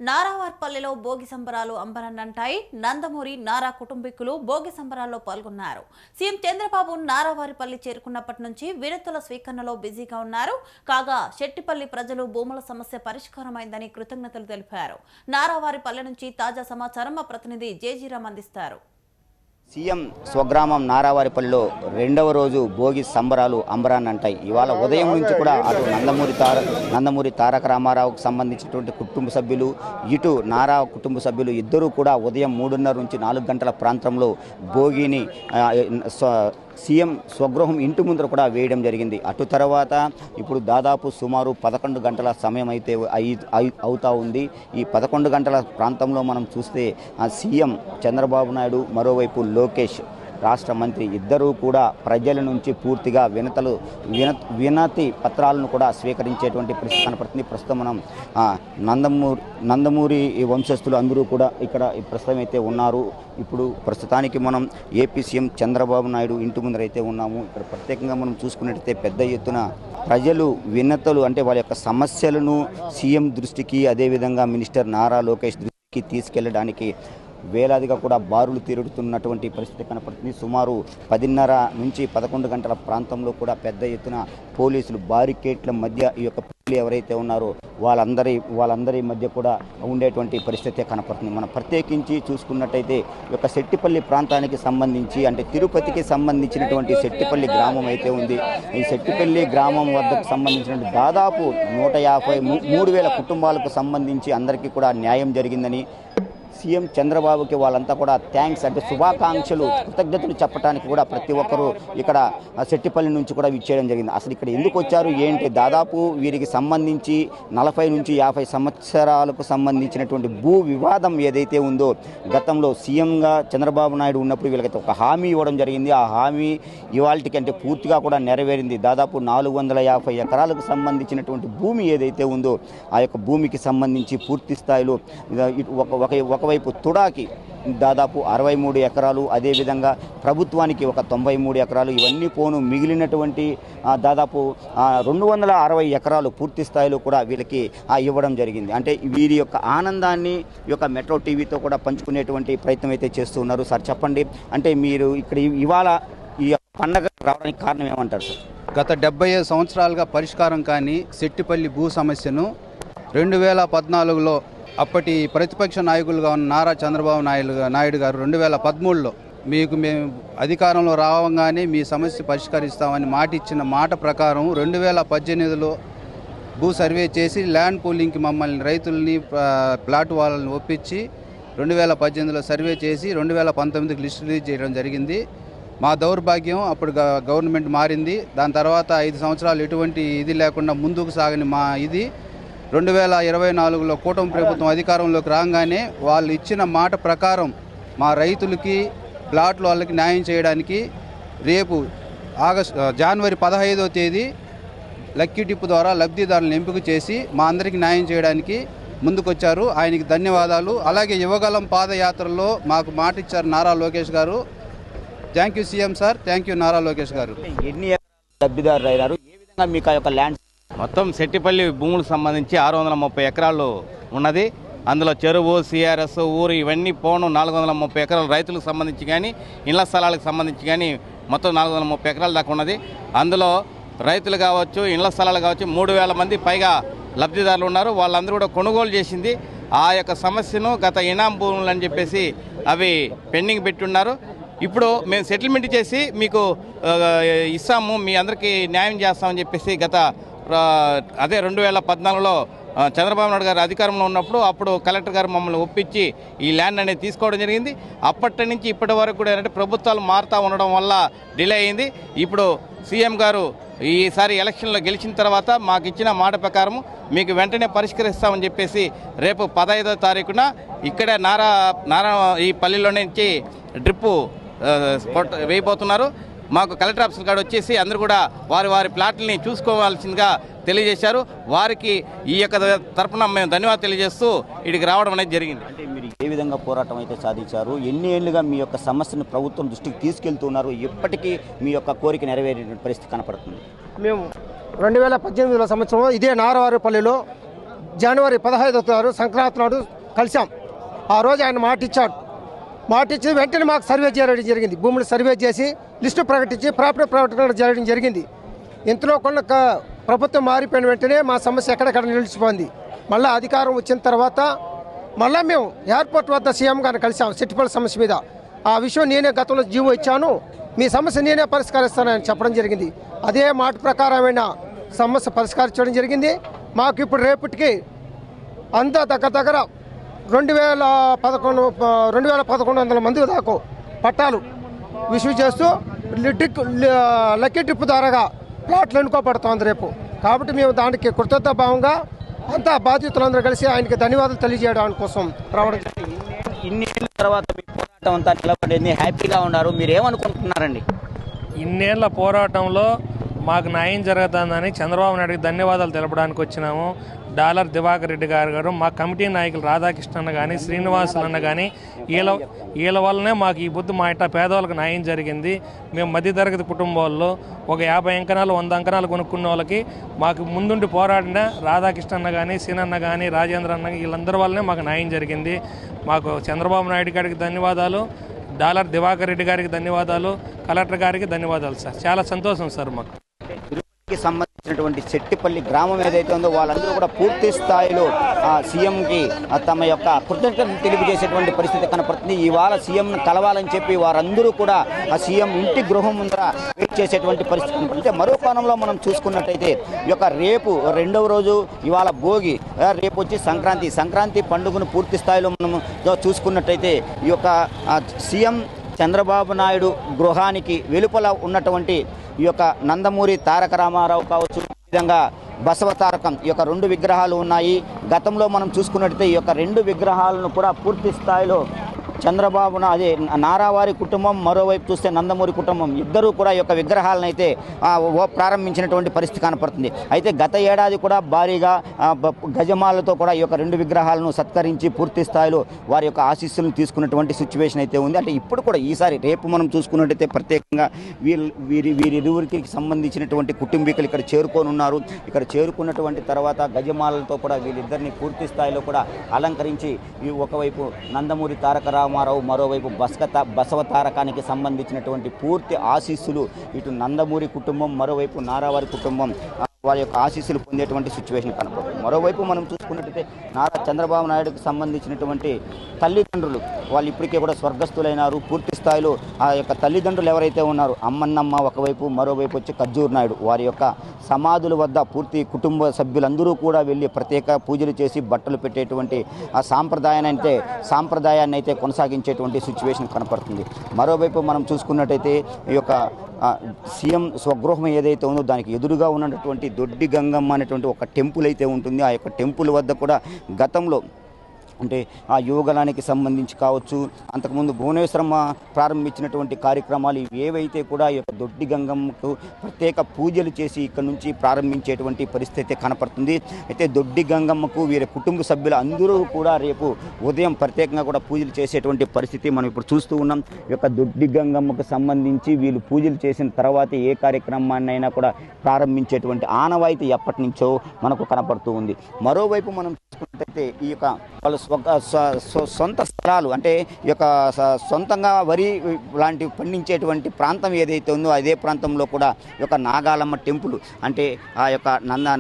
నారావార్పల్లిలో భోగి సంబరాలు అంబరాన్నంటాయి. నందమూరి నారా కుటుంబీకులు భోగి సంబరాల్లో పాల్గొన్నారు. సీఎం చంద్రబాబు నారావారిపల్లి చేరుకున్నప్పటి నుంచి వినతుల స్వీకరణలో బిజీగా ఉన్నారు. కాగా శెట్టిపల్లి ప్రజలు భూముల సమస్య పరిష్కారమైందని కృతజ్ఞతలు తెలిపారు. నారావారిపల్లి నుంచి తాజా సమాచారం మా ప్రతినిధి జేజీరామ్ అందిస్తారు. సీఎం స్వగ్రామం నారావారిపల్లిలో రెండవ రోజు భోగి సంబరాలు అంబరాన్నంటాయి. ఇవాళ ఉదయం నుంచి కూడా అటు నందమూరి తారక రామారావుకు సంబంధించినటువంటి కుటుంబ సభ్యులు, ఇటు నారా కుటుంబ సభ్యులు ఇద్దరూ కూడా ఉదయం 3:30 నుంచి 4 గంటల ప్రాంతంలో భోగిని సీఎం స్వగృహం ఇంటి ముందర కూడా వేయడం జరిగింది. అటు తర్వాత ఇప్పుడు దాదాపు సుమారు 11 గంటల సమయం అయితే అవుతా ఉంది. ఈ 11 గంటల ప్రాంతంలో మనం చూస్తే సీఎం చంద్రబాబు నాయుడు, మరోవైపు లోకేష్ రాష్ట్ర మంత్రి ఇద్దరూ కూడా ప్రజల నుంచి పూర్తిగా వినతి పత్రాలను కూడా స్వీకరించేటువంటి పరిస్థితి కనపడుతుంది. ప్రస్తుతం మనం నందమూరి వంశస్థులు అందరూ కూడా ఇక్కడ ప్రస్తుతం అయితే ఉన్నారు. ఇప్పుడు ప్రస్తుతానికి మనం ఏపీ సీఎం చంద్రబాబు నాయుడు ఇంటి ముందరైతే ఉన్నాము. ఇక్కడ ప్రత్యేకంగా మనం చూసుకున్నట్టయితే పెద్ద ఎత్తున ప్రజలు వినతులు అంటే వాళ్ళ యొక్క సమస్యలను సీఎం దృష్టికి, అదేవిధంగా మినిస్టర్ నారా లోకేష్ దృష్టికి తీసుకెళ్లడానికి వేలాదిగా కూడా బారులు తిరుగుతున్నటువంటి పరిస్థితి కనపడుతుంది. సుమారు 10:30 నుంచి 11 గంటల ప్రాంతంలో కూడా పెద్ద ఎత్తున పోలీసులు బారికేట్ల మధ్య ఈ యొక్క ప్రజలు ఎవరైతే ఉన్నారో వాళ్ళందరి మధ్య కూడా ఉండేటువంటి పరిస్థితి కనపడుతుంది. మనం ప్రత్యేకించి చూసుకున్నట్టయితే ఈ యొక్క శెట్టిపల్లి ప్రాంతానికి సంబంధించి అంటే తిరుపతికి సంబంధించినటువంటి శెట్టిపల్లి గ్రామం అయితే ఉంది. ఈ శెట్టిపల్లి గ్రామం వద్దకు సంబంధించినటువంటి దాదాపు 153,000 కుటుంబాలకు సంబంధించి అందరికీ కూడా న్యాయం జరిగిందని సీఎం చంద్రబాబుకి వాళ్ళంతా కూడా థ్యాంక్స్ అంటే శుభాకాంక్షలు, కృతజ్ఞతలు చెప్పడానికి కూడా ప్రతి ఒక్కరూ ఇక్కడ శెట్టిపల్లి నుంచి కూడా విచ్చేయడం జరిగింది. అసలు ఇక్కడ ఎందుకు వచ్చారు ఏంటి, దాదాపు వీరికి సంబంధించి 40 నుంచి 50 సంవత్సరాలకు సంబంధించినటువంటి భూ వివాదం ఏదైతే ఉందో గతంలో సీఎంగా చంద్రబాబు నాయుడు ఉన్నప్పుడు వీళ్ళకైతే ఒక హామీ ఇవ్వడం జరిగింది. ఆ హామీ ఇవాళకి అంటే పూర్తిగా కూడా నెరవేరింది. దాదాపు 450 ఎకరాలకు సంబంధించినటువంటి భూమి ఏదైతే ఉందో ఆ యొక్క భూమికి సంబంధించి పూర్తి స్థాయిలో ఒకవైపు తుడాకి దాదాపు 63 ఎకరాలు, అదేవిధంగా ప్రభుత్వానికి ఒక 93 ఎకరాలు, ఇవన్నీ పోను మిగిలినటువంటి దాదాపు 260 ఎకరాలు పూర్తి స్థాయిలో కూడా వీళ్ళకి ఇవ్వడం జరిగింది. అంటే వీరి యొక్క ఆనందాన్ని ఈ యొక్క మెట్రో టీవీతో కూడా పంచుకునేటువంటి ప్రయత్నం అయితే చేస్తూ ఉన్నారు. సార్ చెప్పండి, అంటే మీరు ఇక్కడ ఇవాళ ఈ పండగ రావడానికి కారణం ఏమంటారు సార్? గత 75 సంవత్సరాలుగా పరిష్కారం కానీ శెట్టిపల్లి భూ సమస్యను 2014లో అప్పటి ప్రతిపక్ష నాయకులుగా ఉన్న నారా చంద్రబాబు నాయుడు గారు 2013లో మేము అధికారంలో రావగానే మీ సమస్య పరిష్కరిస్తామని మాట ఇచ్చిన మాట ప్రకారం 2018లో భూ సర్వే చేసి ల్యాండ్ పూలింగ్కి మమ్మల్ని రైతుల్ని ప్లాట్ వాళ్ళని ఒప్పించి 2018లో సర్వే చేసి 2019కి లిస్ట్ రిలీజ్ చేయడం జరిగింది. మా దౌర్భాగ్యం అప్పుడు గవర్నమెంట్ మారింది. దాని తర్వాత 5 సంవత్సరాలు ఎటువంటి ఇది లేకుండా ముందుకు సాగని మా ఇది 2024లో కూటమి ప్రభుత్వం అధికారంలోకి రాగానే వాళ్ళు ఇచ్చిన మాట ప్రకారం మా రైతులకి ప్లాట్లు వాళ్ళకి న్యాయం చేయడానికి రేపు జనవరి 15వ తేదీ లక్కీ టిప్ ద్వారా లబ్ధిదారులను ఎంపిక చేసి మా అందరికీ న్యాయం చేయడానికి ముందుకొచ్చారు. ఆయనకి ధన్యవాదాలు. అలాగే యువగలం పాదయాత్రలో మాకు మాట ఇచ్చారు నారా లోకేష్ గారు. Thank you CM sir, thank you Nara Lokesh గారు. ఎన్ని లబ్ధిదారులు అయ్యారు, ఏ విధంగా మీకు ఆ యొక్క ల్యాండ్? మొత్తం శెట్టిపల్లి భూములకు సంబంధించి 630 ఎకరాలు ఉన్నది. అందులో చెరువు, సిఆర్ఎస్, ఊరు ఇవన్నీ పోను 430 ఎకరాలు రైతులకు సంబంధించి కానీ ఇళ్ల స్థలాలకు సంబంధించి కానీ మొత్తం 430 ఎకరాల దాకా ఉన్నది. అందులో రైతులు కావచ్చు, ఇళ్ల స్థలాలు కావచ్చు 3,000 మంది పైగా లబ్ధిదారులు ఉన్నారు. వాళ్ళందరూ కూడా కొనుగోలు చేసింది. ఆ యొక్క సమస్యను గత ఇనాం భూములు అని చెప్పేసి అవి పెండింగ్ పెట్టున్నారు. ఇప్పుడు మేము సెటిల్మెంట్ చేసి మీకు ఇస్తాము, మీ అందరికీ న్యాయం చేస్తామని చెప్పేసి అదే 2014లో చంద్రబాబు నాయుడు గారు అధికారంలో ఉన్నప్పుడు అప్పుడు కలెక్టర్ గారు మమ్మల్ని ఒప్పించి ఈ ల్యాండ్ అనేది తీసుకోవడం జరిగింది. అప్పటి నుంచి ఇప్పటి వరకు కూడా ఏంటంటే ప్రభుత్వాలు మారుతూ ఉండడం వల్ల డిలే అయింది. ఇప్పుడు సీఎం గారు ఈసారి ఎలక్షన్లో గెలిచిన తర్వాత మాకు ఇచ్చిన మాట ప్రకారం మీకు వెంటనే పరిష్కరిస్తామని చెప్పేసి రేపు 15వ తారీఖున ఇక్కడే నారా ఈ పల్లెల్లో నుంచి డ్రిప్పు వేయబోతున్నారు. మాకు కలెక్టర్ ఆఫీసర్ గారు వచ్చేసి అందరూ కూడా వారి ప్లాట్లని చూసుకోవాల్సిందిగా తెలియజేశారు. వారికి ఈ యొక్క తరఫున మేము ధన్యవాదాలు తెలియజేస్తూ ఇక్కడికి రావడం అనేది జరిగింది. అంటే మీరు ఏ విధంగా పోరాటం అయితే సాధించారు, ఎన్ని ఏళ్లుగా మీ యొక్క సమస్యను ప్రభుత్వం దృష్టికి తీసుకెళ్తున్నారు, ఇప్పటికీ మీ యొక్క కోరిక నెరవేరే పరిస్థితి కనపడుతుంది? మేము 2018 సంవత్సరం ఇదే నారావారిపల్లిలో జనవరి 15వ తారీఖు సంక్రాంతి నాడు కలిసాం. ఆ రోజు ఆయన మాట ఇచ్చాడు. మాట ఇచ్చి వెంటనే మాకు సర్వే చేయడం జరిగింది. భూములు సర్వే చేసి లిస్టు ప్రకటించి ప్రాపర్టీ ప్రకటన చేయడం జరిగింది. ఇంతలో కొన్ని ప్రభుత్వం మారిపోయిన వెంటనే మా సమస్య ఎక్కడెక్కడ నిలిచిపోయింది. మళ్ళీ అధికారం వచ్చిన తర్వాత మళ్ళీ మేము ఎయిర్పోర్ట్ వద్ద సీఎం గారిని కలిసాం సెట్టిపల్లి సమస్య మీద. ఆ విషయం నేనే గతంలో జీవో ఇచ్చాను, మీ సమస్య నేనే పరిష్కరిస్తానని చెప్పడం జరిగింది. అదే మాట ప్రకారమైన సమస్య పరిష్కరించడం జరిగింది. మాకు ఇప్పుడు రేపటికి అంతా దగ్గర 2100 మంది దాకా పట్టాలు ఇష్యూ చేస్తూ లక్కీ ట్రిప్ ద్వారాగా ప్లాట్లు ఎన్నుకోబడుతోంది రేపు. కాబట్టి మేము దానికి కృతజ్ఞత భావంగా అంతా బాధితులందరూ కలిసి ఆయనకి ధన్యవాదాలు తెలియజేయడానికి కోసం రావడం. ఇన్నేళ్ళ తర్వాత మీ పోరాటం అంతా నిలబడింది, హ్యాపీగా ఉన్నారు, మీరు ఏమనుకుంటున్నారండి? ఇన్నేళ్ల పోరాటంలో మాకు న్యాయం జరుగుతుందని చంద్రబాబు నాయుడుకి ధన్యవాదాలు తెలపడానికి వచ్చినాము. డాలర్ దివాకర్ రెడ్డి గారు, మా కమిటీ నాయకులు రాధాకృష్ణ అన్న కానీ శ్రీనివాసులు అన్న కానీ వీళ్ళ వల్లనే మాకు ఈ బుద్ధి మా ఇట్లా పేదవాళ్ళకి న్యాయం జరిగింది. మేము మధ్యతరగతి కుటుంబాల్లో ఒక 50 అంకణాలు 100 అంకణాలు కొనుక్కున్న వాళ్ళకి మాకు ముందుండి పోరాడిన రాధాకృష్ణ అన్న కానీ సీనన్న కానీ రాజేంద్ర అన్న వీళ్ళందరి వల్లనే మాకు న్యాయం జరిగింది. మాకు చంద్రబాబు నాయుడు గారికి ధన్యవాదాలు, డాలర్ దివాకర్ రెడ్డి గారికి ధన్యవాదాలు, కలెక్టర్ గారికి ధన్యవాదాలు సార్. చాలా సంతోషం సార్. మాకు తిరుపతికి సంబంధించినటువంటి సెట్టిపల్లి గ్రామం ఏదైతే ఉందో వాళ్ళందరూ కూడా పూర్తి స్థాయిలో సీఎంకి తమ యొక్క కృతజ్ఞతలు తెలియజేసేటువంటి పరిస్థితి కనపడుతుంది. ఇవాళ సీఎంను కలవాలని చెప్పి వారందరూ కూడా ఆ సీఎం ఇంటి గృహం ముందర వెయిట్ చేసేటువంటి పరిస్థితి కనపడుతుంది. మరో కోణంలో మనం చూసుకున్నట్టయితే ఈ యొక్క రేపు 2వ రోజు, ఇవాళ భోగి, రేపు వచ్చి సంక్రాంతి పండుగను పూర్తి స్థాయిలో మనం చూసుకున్నట్టయితే ఈ యొక్క సీఎం చంద్రబాబు నాయుడు గృహానికి వెలుపల ఉన్నటువంటి ఈ యొక్క నందమూరి తారక రామారావు కావచ్చు, ఈ విధంగా బసవ తారకం, ఈ యొక్క 2 విగ్రహాలు ఉన్నాయి. గతంలో మనం చూసుకున్నట్టయితే ఈ యొక్క 2 విగ్రహాలను కూడా పూర్తి స్థాయిలో చంద్రబాబు నారావారి కుటుంబం, మరోవైపు చూస్తే నందమూరి కుటుంబం ఇద్దరూ కూడా ఈ యొక్క విగ్రహాలను అయితే ప్రారంభించినటువంటి పరిస్థితి కనపడుతుంది. అయితే గత ఏడాది కూడా భారీగా గజమాలతో కూడా ఈ యొక్క 2 విగ్రహాలను సత్కరించి పూర్తి స్థాయిలో వారి యొక్క ఆశీస్సులను తీసుకున్నటువంటి సిచ్యువేషన్ అయితే ఉంది. అంటే ఇప్పుడు కూడా ఈసారి రేపు మనం చూసుకున్నట్టయితే ప్రత్యేకంగా వీరిరువురికి సంబంధించినటువంటి కుటుంబీకులు ఇక్కడ చేరుకొని ఉన్నారు. ఇక్కడ చేరుకున్నటువంటి తర్వాత గజమాలతో కూడా వీరిద్దరిని పూర్తి స్థాయిలో కూడా అలంకరించి ఒకవైపు నందమూరి తారక రామారావు, మరోవైపు బసవ తారకానికి సంబంధించినటువంటి పూర్తి ఆశీస్సులు ఇటు నందమూరి కుటుంబం, మరోవైపు నారావారి కుటుంబం వారి యొక్క ఆశీస్సులు పొందేటువంటి సిచ్యువేషన్ కనపడుతుంది. మరోవైపు మనం చూసుకున్నట్టయితే నారా చంద్రబాబు నాయుడుకి సంబంధించినటువంటి తల్లిదండ్రులు వాళ్ళు ఇప్పటికే కూడా స్వర్గస్థులైనారు. పూర్తి స్థాయిలో ఆ యొక్క తల్లిదండ్రులు ఎవరైతే ఉన్నారో అమ్మన్నమ్మ ఒకవైపు, మరోవైపు వచ్చి ఖర్జూర్ నాయుడు, వారి యొక్క సమాధుల వద్ద పూర్తి కుటుంబ సభ్యులందరూ కూడా వెళ్ళి ప్రత్యేక పూజలు చేసి బట్టలు పెట్టేటువంటి ఆ సాంప్రదాయాన్ని అయితే కొనసాగించేటువంటి సిచ్యువేషన్ కనపడుతుంది. మరోవైపు మనం చూసుకున్నట్టయితే ఈ యొక్క సీఎం స్వగృహం ఏదైతే ఉందో దానికి ఎదురుగా ఉన్నటువంటి దొడ్డి గంగమ్మ అనేటువంటి ఒక టెంపుల్ అయితే ఉంటుంది. ఆ యొక్క టెంపుల్ వద్ద కూడా గతంలో అంటే ఆ యువగలానికి సంబంధించి కావచ్చు, అంతకుముందు భువనేశ్వరమ్మ ప్రారంభించినటువంటి కార్యక్రమాలు ఏవైతే కూడా ఈ యొక్క దొడ్డి గంగమ్మకు ప్రత్యేక పూజలు చేసి ఇక్కడ నుంచి ప్రారంభించేటువంటి పరిస్థితి కనపడుతుంది. అయితే దొడ్డి గంగమ్మకు వీరి కుటుంబ సభ్యులు అందరూ కూడా రేపు ఉదయం ప్రత్యేకంగా కూడా పూజలు చేసేటువంటి పరిస్థితి మనం ఇప్పుడు చూస్తూ ఉన్నాం. ఈ యొక్క దొడ్డి గంగమ్మకు సంబంధించి వీళ్ళు పూజలు చేసిన తర్వాత ఏ కార్యక్రమాన్ని అయినా కూడా ప్రారంభించేటువంటి ఆనవాయితీ ఎప్పటి నుంచో మనకు కనపడుతూ ఉంది. మరోవైపు మనం చూసుకున్నట్టయితే ఈ యొక్క వాళ్ళు సొంత స్థలాలు అంటే ఈ యొక్క సొంతంగా వరి లాంటివి పండించేటువంటి ప్రాంతం ఏదైతే ఉందో అదే ప్రాంతంలో కూడా ఈ యొక్క నాగాలమ్మ టెంపుల్ అంటే ఆ యొక్క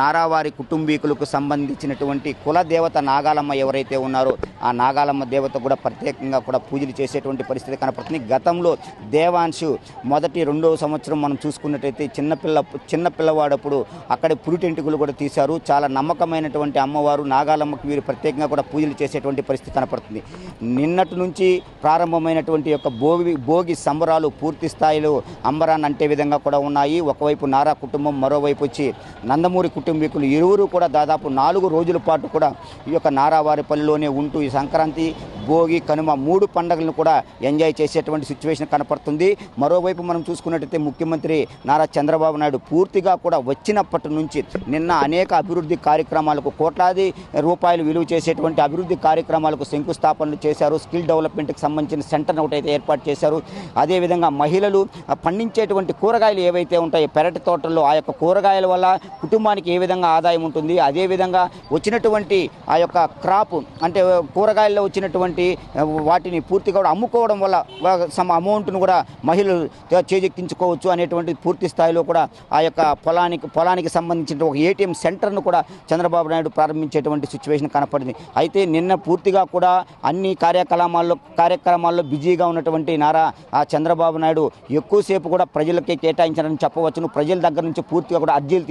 నారావారి కుటుంబీకులకు సంబంధించినటువంటి కుల దేవత నాగాలమ్మ ఎవరైతే ఉన్నారో ఆ నాగాలమ్మ దేవత కూడా ప్రత్యేకంగా కూడా పూజలు చేసేటువంటి పరిస్థితి కనపడుతుంది. గతంలో దేవాంశు మొదటి 2వ సంవత్సరం మనం చూసుకున్నట్టయితే చిన్నపిల్లవాడప్పుడు అక్కడ పురిటెంటుకలు కూడా తీశారు. చాలా నమ్మకమైనటువంటి అమ్మవారు నాగాలమ్మకు వీరు ప్రత్యేకంగా కూడా పూజలు చేసేటువంటి పరిస్థితి కనపడుతుంది. నిన్నటి నుంచి ప్రారంభమైనటువంటి యొక్క భోగి సంబరాలు పూర్తి స్థాయిలో అంబరాన్ని అంటే విధంగా కూడా ఉన్నాయి. ఒకవైపు నారా కుటుంబం, మరోవైపు వచ్చి నందమూరి కుటుంబీకులు ఇరువురు కూడా దాదాపు 4 రోజుల పాటు కూడా ఈ యొక్క నారావారిపల్లిలోనే ఉంటూ ఈ సంక్రాంతి భోగి కనుమ 3 పండుగలను కూడా ఎంజాయ్ చేసేటువంటి సిచ్యువేషన్ కనపడుతుంది. మరోవైపు మనం చూసుకున్నట్టయితే ముఖ్యమంత్రి నారా చంద్రబాబు నాయుడు పూర్తిగా కూడా వచ్చినప్పటి నుంచి నిన్న అనేక అభివృద్ధి కార్యక్రమాలకు కోట్లాది రూపాయలు విలువ చేసేటువంటి అభివృద్ధి కార్యక్రమాలకు శంకుస్థాపనలు చేశారు. స్కిల్ డెవలప్మెంట్కి సంబంధించిన సెంటర్ని ఒకటైతే ఏర్పాటు చేశారు. అదేవిధంగా మహిళలు పండించేటువంటి కూరగాయలు ఏవైతే ఉంటాయో పెరటి తోటల్లో ఆ యొక్క కూరగాయల వల్ల కుటుంబానికి ఏ విధంగా ఆదాయం ఉంటుంది, అదేవిధంగా వచ్చినటువంటి ఆ యొక్క క్రాప్ అంటే కూరగాయల్లో వచ్చినటువంటి వాటిని పూర్తిగా కూడా అమ్ముకోవడం వల్ల సమ అమౌంట్ను కూడా మహిళలు చేజెక్కించుకోవచ్చు అనేటువంటి పూర్తి స్థాయిలో కూడా ఆ యొక్క పొలానికి సంబంధించిన ఒక ఏటీఎం సెంటర్ను కూడా చంద్రబాబు నాయుడు ప్రారంభించేటువంటి సిచ్యువేషన్ కనపడింది. అయితే నిన్న పూర్తిగా కూడా అన్ని కార్యక్రమాల్లో బిజీగా ఉన్నటువంటి నారా చంద్రబాబు నాయుడు ఎక్కువసేపు కూడా ప్రజలకే కేటాయించారని చెప్పవచ్చును. ప్రజల దగ్గర నుంచి పూర్తిగా కూడా అర్జీలు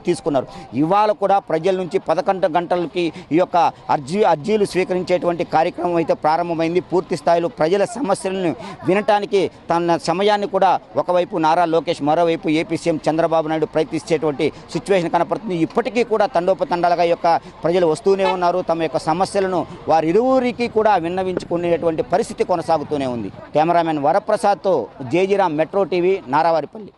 తీసుకున్నారు. ఇవాళ కూడా ప్రజల నుంచి 11 గంటలకి ఈ యొక్క అర్జీలు స్వీకరించేటువంటి కార్యక్రమం అయితే ప్రారంభమైంది. పూర్తి స్థాయిలో ప్రజల సమస్యలను వినటానికి తన సమయాన్ని కూడా ఒకవైపు నారా లోకేష్, మరోవైపు ఏపీ సీఎం చంద్రబాబు నాయుడు ప్రయత్నించేటువంటి సిచ్యువేషన్ కనపడుతుంది. ఇప్పటికీ కూడా తండోపతండాలుగా యొక్క ప్రజలు వస్తూనే ఉన్నారు. తమ యొక్క సమస్యలను వారిరువురికి కూడా విన్నవించుకునేటువంటి పరిస్థితి కొనసాగుతూనే ఉంది. కెమెరామెన్ వరప్రసాద్తో జేజీరామ్, మెట్రో టీవీ, నారావారిపల్లి.